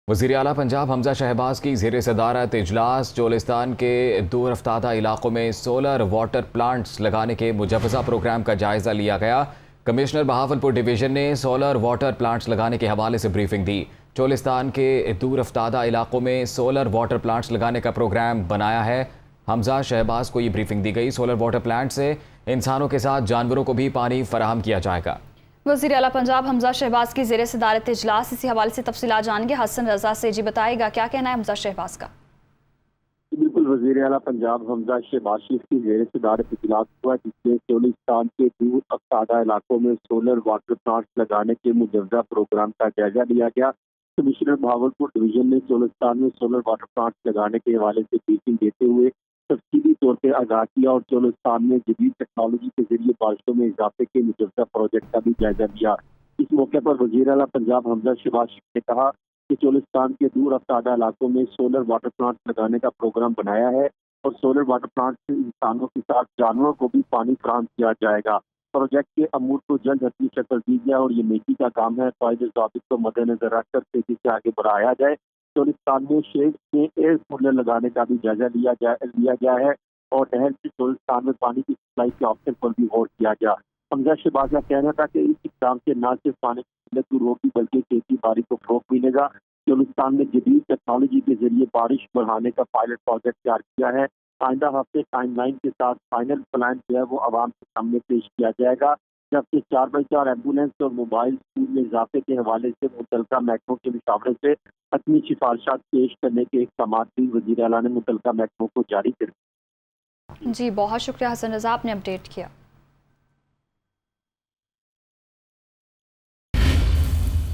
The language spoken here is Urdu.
وزیر اعلیٰ پنجاب حمزہ شہباز کی زیر صدارت اجلاس چولستان کے دور افتادہ علاقوں میں سولر واٹر پلانٹس لگانے کے مجوزہ پروگرام کا جائزہ لیا گیا۔ کمشنر بہاولپور ڈویژن نے سولر واٹر پلانٹس لگانے کے حوالے سے بریفنگ دی۔ چولستان کے دور افتادہ علاقوں میں سولر واٹر پلانٹس لگانے کا پروگرام بنایا ہے۔ حمزہ شہباز کو یہ بریفنگ دی گئی۔ سولر واٹر پلانٹ سے انسانوں کے ساتھ جانوروں کو بھی پانی فراہم کیا جائے گا۔ وزیر اعلیٰ پنجاب حمزہ شہباز کی زیر صدارت اجلاس، اسی حوالے سے تفصیلات جانیں گے حسن رضا سے۔ جی بتائے گا کیا کہنا ہے حمزہ شہباز کا؟ بالکل، وزیر اعلیٰ پنجاب حمزہ شہباز کی زیر صدارت اجلاس ہوا جس میں چولستان کے دور افتادہ علاقوں میں سولر واٹر پلانٹس لگانے کے مجوزہ پروگرام کا جائزہ لیا گیا۔ کمشنر بہاولپور ڈویژن نے چولستان میں سولر واٹر پلانٹس لگانے کے حوالے سے بریفنگ دیتے ہوئے تفصیلی طور پہ آگاہ کیا اور چولستان میں جدید ٹیکنالوجی کے ذریعے بارشوں میں اضافے کے مجوزہ پروجیکٹ کا بھی جائزہ لیا۔ اس موقع پر وزیر اعلیٰ پنجاب حمزہ شہباز نے کہا کہ چولستان کے دور افتادہ علاقوں میں سولر واٹر پلانٹ لگانے کا پروگرام بنایا ہے اور سولر واٹر پلانٹ سے انسانوں کے ساتھ جانوروں کو بھی پانی فراہم کیا جائے گا۔ پروجیکٹ کے امور کو جلد حتمی شکل دی جائے اور یہ نیکی کا کام ہے۔ قائد ضابط کو مد نظر رکھ کر تیزی سے آگے بڑھایا جائے۔ چولستان میں شیڈ میں ایئر کولر لگانے کا بھی جائزہ لیا گیا ہے اور نہر سے چولستان میں پانی کی سپلائی کے آپشن پر بھی غور کیا گیا۔ حمزہ شہباز کا کہنا تھا کہ اس اقدام سے نہ صرف پانی کی قلت دور ہوگی بلکہ کھیتی باڑی کو فروغ ملے گا۔ چولستان میں جدید ٹیکنالوجی کے ذریعے بارش بڑھانے کا پائلٹ پروجیکٹ تیار کیا ہے۔ آئندہ ہفتے ٹائم لائن کے ساتھ فائنل پلان جو ہے وہ عوام کے سامنے پیش کیا جائے گا، جبکہ 4x4 ایمبولینس اور موبائل اسکول میں اضافے کے حوالے سے متعلقہ محکموں کے مشاورے سے حتمی سفارشات پیش کرنے کے اقدامات بھی وزیر اعلیٰ نے متعلقہ محکموں کو جاری کر دی۔ جی بہت شکریہ حسن رضا، آپ نے اپڈیٹ کیا۔